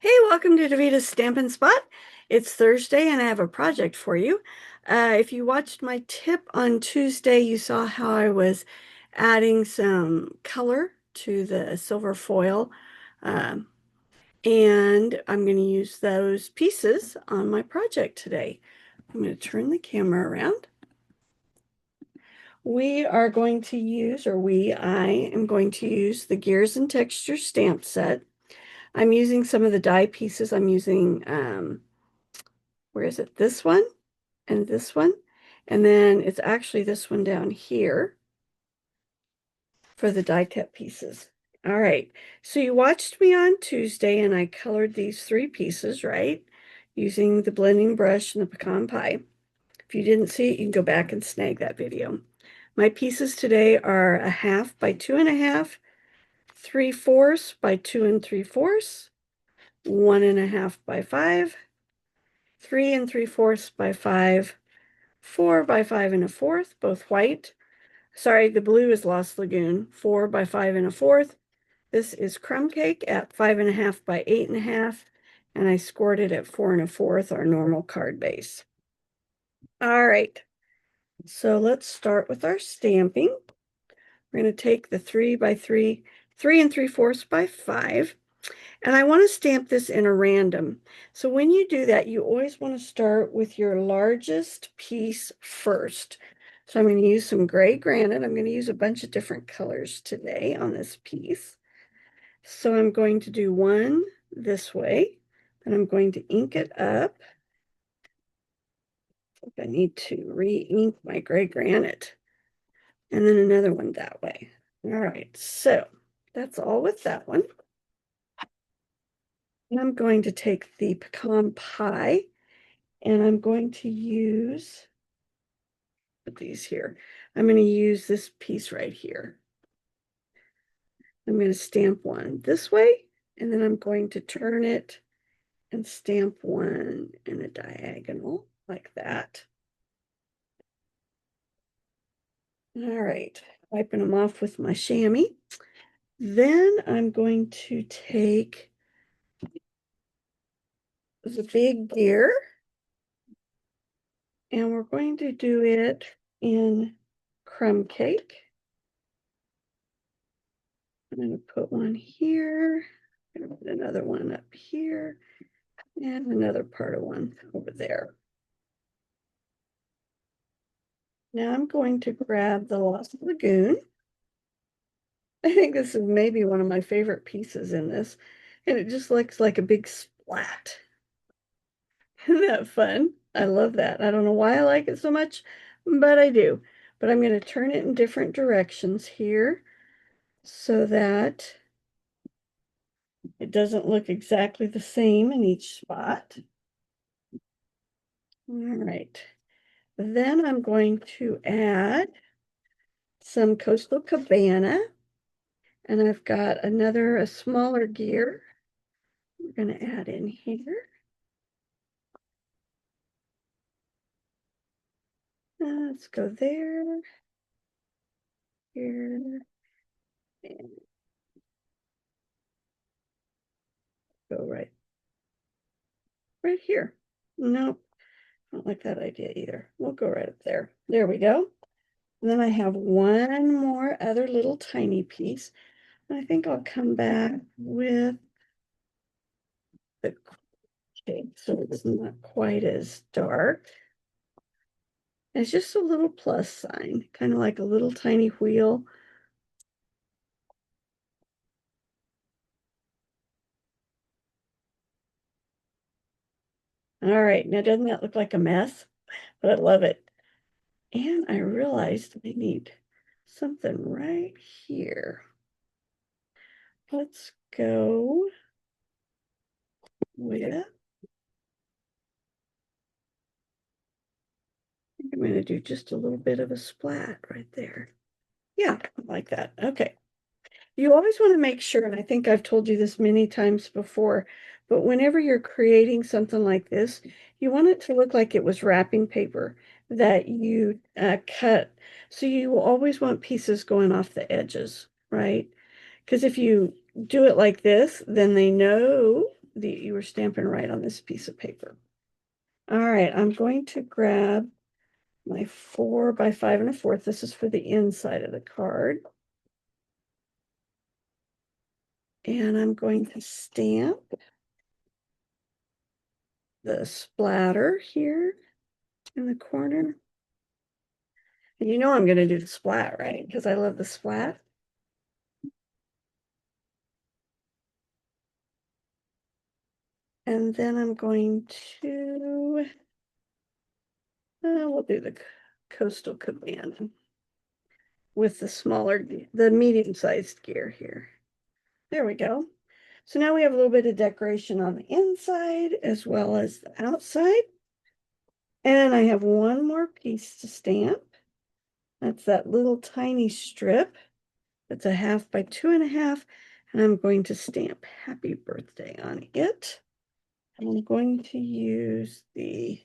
Hey, welcome to Davita's Stampin' Spot. It's Thursday and I have a project for you. If you watched my tip on Tuesday, you saw how I was adding some color to the silver foil. Um, and I'm going to use those pieces on my project today. I'm going to turn the camera around. We are going to use, I am going to use the Gears and Texture stamp set. I'm using some of the die pieces. I'm using, where is it? This one and this one. And then it's actually this one down here for the die cut pieces. All right. So you watched me on Tuesday and I colored these three pieces, right? Using the blending brush and the pecan pie. If you didn't see it, you can go back and snag that video. My pieces today are 1/2 by 2 1/2, 3/4 by 2 3/4, 1 1/2 by 5, 3 3/4 by 5, 4 by 5 1/4, both white. Sorry, the blue is Lost Lagoon, 4 by 5 1/4. This is crumb cake at 5 1/2 by 8 1/2, and I scored it at 4 1/4, our normal card base. All right, so let's start with our stamping. We're going to take the 3 by 3, 3 3/4 by 5, and I want to stamp this in a random. So when you do that, you always want to start with your largest piece first. So I'm going to use some gray granite. I'm going to use a bunch of different colors today on this piece. So I'm going to do one this way, and I'm going to ink it up. I need to re-ink my gray granite. And then another one that way. All right, so that's all with that one. And I'm going to take the pecan pie and I'm going to use these here. I'm going to use this piece right here. I'm going to stamp one this way, and then I'm going to turn it and stamp one in a diagonal like that. All right, wiping them off with my chamois. Then I'm going to take the big gear and we're going to do it in crumb cake. I'm going to put one here, I'm going to put another one up here, and another part of one over there. Now I'm going to grab the Lost Lagoon. I think this is maybe one of my favorite pieces in this, and it just looks like a big splat. Isn't that fun? I love that. I don't know why I like it so much, but I do. But I'm going to turn it in different directions here so that it doesn't look exactly the same in each spot. All right. Then I'm going to add some Coastal Cabana, and I've got a smaller gear we're going to add in here. Let's go there, here, and go right here. Nope, I don't like that idea either. We'll go right up there. There we go. And then I have one more other little tiny piece. I think I'll come back with the cake so it's not quite as dark. It's just a little plus sign, kind of like a little tiny wheel. All right, now doesn't that look like a mess? But I love it. And I realized I need something right here. Let's go with, I'm going to do just a little bit of a splat right there. Yeah, like that. Okay. You always want to make sure, and I think I've told you this many times before, but whenever you're creating something like this, you want it to look like it was wrapping paper that you cut. So you always want pieces going off the edges, right? Because if you do it like this, then they know you were stamping right on this piece of paper. All right, I'm going to grab my 4 by 5 1/4. This is for the inside of the card. And I'm going to stamp the splatter here in the corner. And you know I'm going to do the splat, right? Because I love the splat. And then I'm going to, we'll do the coastal cabana with the medium-sized gear here. There we go. So now we have a little bit of decoration on the inside as well as the outside. And I have one more piece to stamp. That's that little tiny strip. That's a 1/2 by 2 1/2. And I'm going to stamp happy birthday on it. I'm going to use the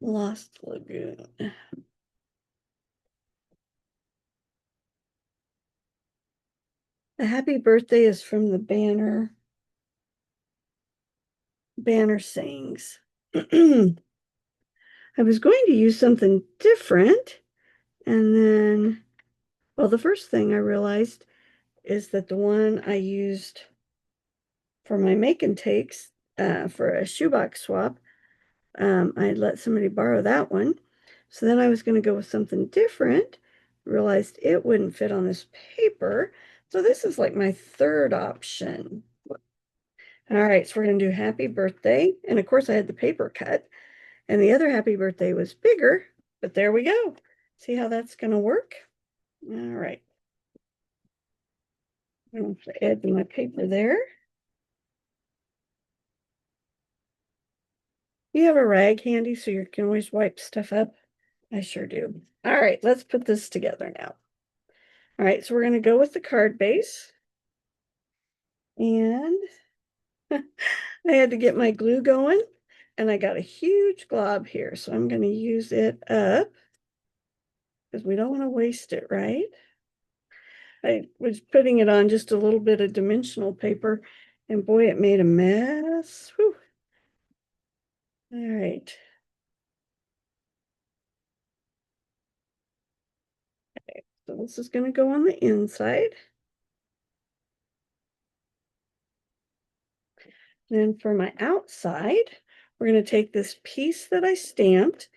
Lost Lagoon. The happy birthday is from the banner sayings. I was going to use something different, and then, well, the first thing I realized is that the one I used for my make and takes for a shoebox swap, I let somebody borrow that one. So then I was going to go with something different, realized it wouldn't fit on this paper. So this is like my third option. All right, so we're going to do happy birthday. And of course, I had the paper cut, and the other happy birthday was bigger, but there we go. See how that's going to work? All right. I'm going to add my paper there. You have a rag handy so you can always wipe stuff up? I sure do. All right, let's put this together now. All right, so we're going to go with the card base. And I had to get my glue going, and I got a huge glob here, so I'm going to use it up because we don't want to waste it, right? I was putting it on just a little bit of dimensional paper, and boy, it made a mess. Whew. All right. Okay, so this is going to go on the inside. Then for my outside, we're going to take this piece that I stamped,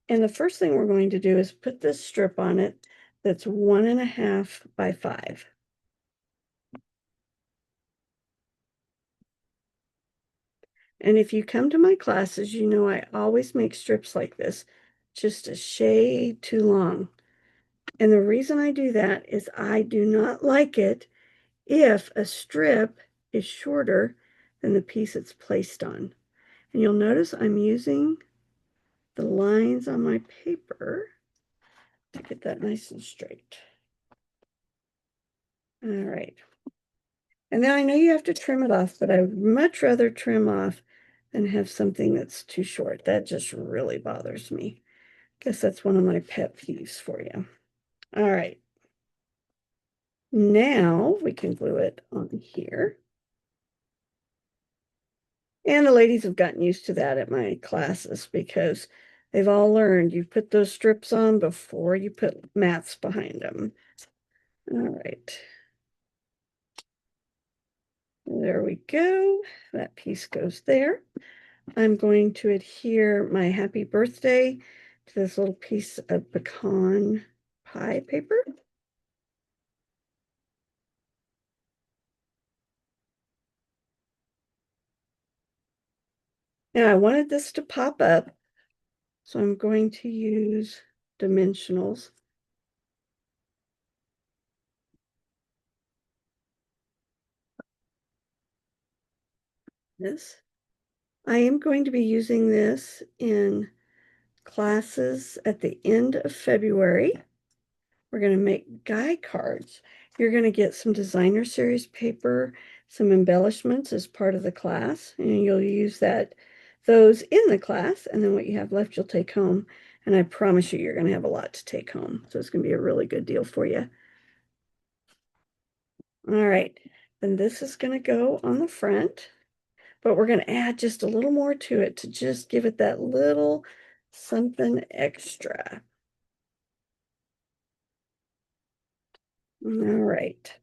and the first thing we're going to do is put this strip on it that's 1 1/2 by 5. And if you come to my classes, you know I always make strips like this, just a shade too long. And the reason I do that is I do not like it if a strip is shorter than the piece it's placed on. And you'll notice I'm using the lines on my paper to get that nice and straight. All right. And then I know you have to trim it off, but I would much rather trim off than have something that's too short. That just really bothers me. Guess that's one of my pet peeves for you. All right. Now we can glue it on here. And the ladies have gotten used to that at my classes because they've all learned you put those strips on before you put mats behind them. All right. There we go. That piece goes there. I'm going to adhere my happy birthday to this little piece of pecan pie paper. Now I wanted this to pop up, so I'm going to use dimensionals. This. I am going to be using this in classes at the end of February. We're going to make guide cards. You're going to get some designer series paper, some embellishments as part of the class, and you'll use those in the class, and then what you have left you'll take home. And I promise you're going to have a lot to take home. So it's going to be a really good deal for you. All right. The And this is going to go on the front, but we're going to add just a little more to it to just give it that little something extra. All right.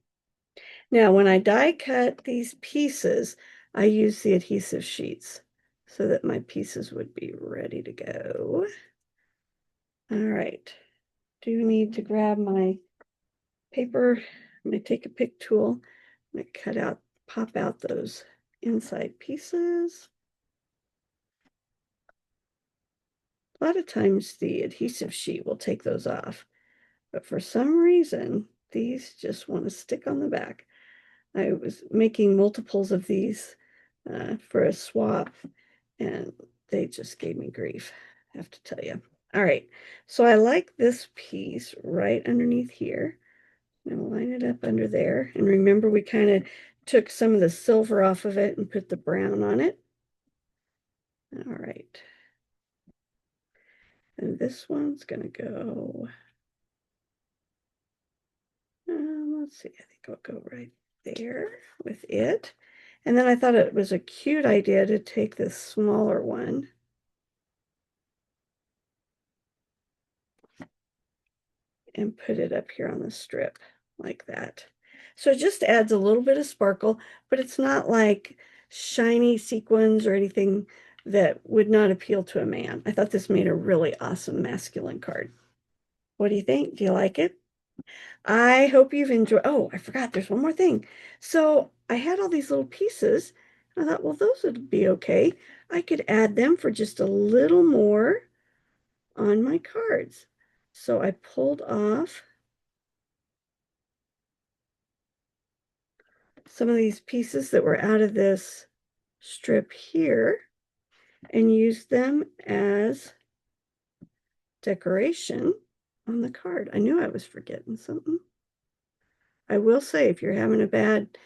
Now, when I die cut these pieces, I use the adhesive sheets so that my pieces would be ready to go. All right. Do need to grab my paper. I'm going to take a pick tool. I'm going to cut out, pop out those inside pieces. A lot of times the adhesive sheet will take those off, but for some reason, these just want to stick on the back. I was making multiples of these for a swap, and they just gave me grief, I have to tell you. All right, so I like this piece right underneath here. I'm going to line it up under there. And remember, we kind of took some of the silver off of it and put the brown on it. All right. And this one's going to go, let's see, I think I'll go right there with it. And then I thought it was a cute idea to take this smaller one and put it up here on the strip like that. So it just adds a little bit of sparkle, but it's not like shiny sequins or anything that would not appeal to a man. I thought this made a really awesome masculine card. What do you think? Do you like it? I hope you've enjoyed. Oh, I forgot. There's one more thing. So I had all these little pieces. I thought, well, those would be okay. I could add them for just a little more on my cards. So I pulled off some of these pieces that were out of this strip here and used them as decoration on the card. I knew I was forgetting something. I will say, if you're having a bad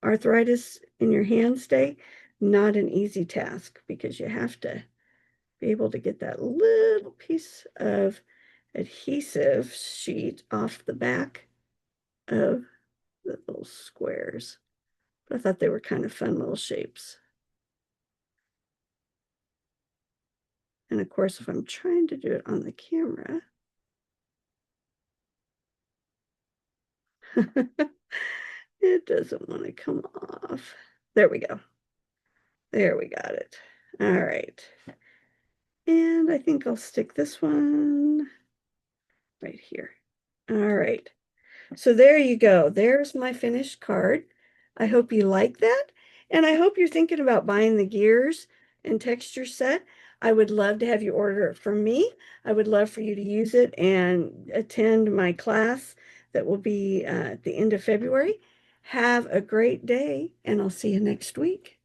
arthritis in your hands day, not an easy task because you have to be able to get that little piece of adhesive sheet off the back of the little squares. But I thought they were kind of fun little shapes. And of course, if I'm trying to do it on the camera, it doesn't want to come off. There we go. There we got it. All right. And I think I'll stick this one right here. All right. So there you go. There's my finished card. I hope you like that. And I hope you're thinking about buying the gears and texture set. I would love to have you order it from me. I would love for you to use it and attend my class that will be at the end of February. Have a great day, and I'll see you next week.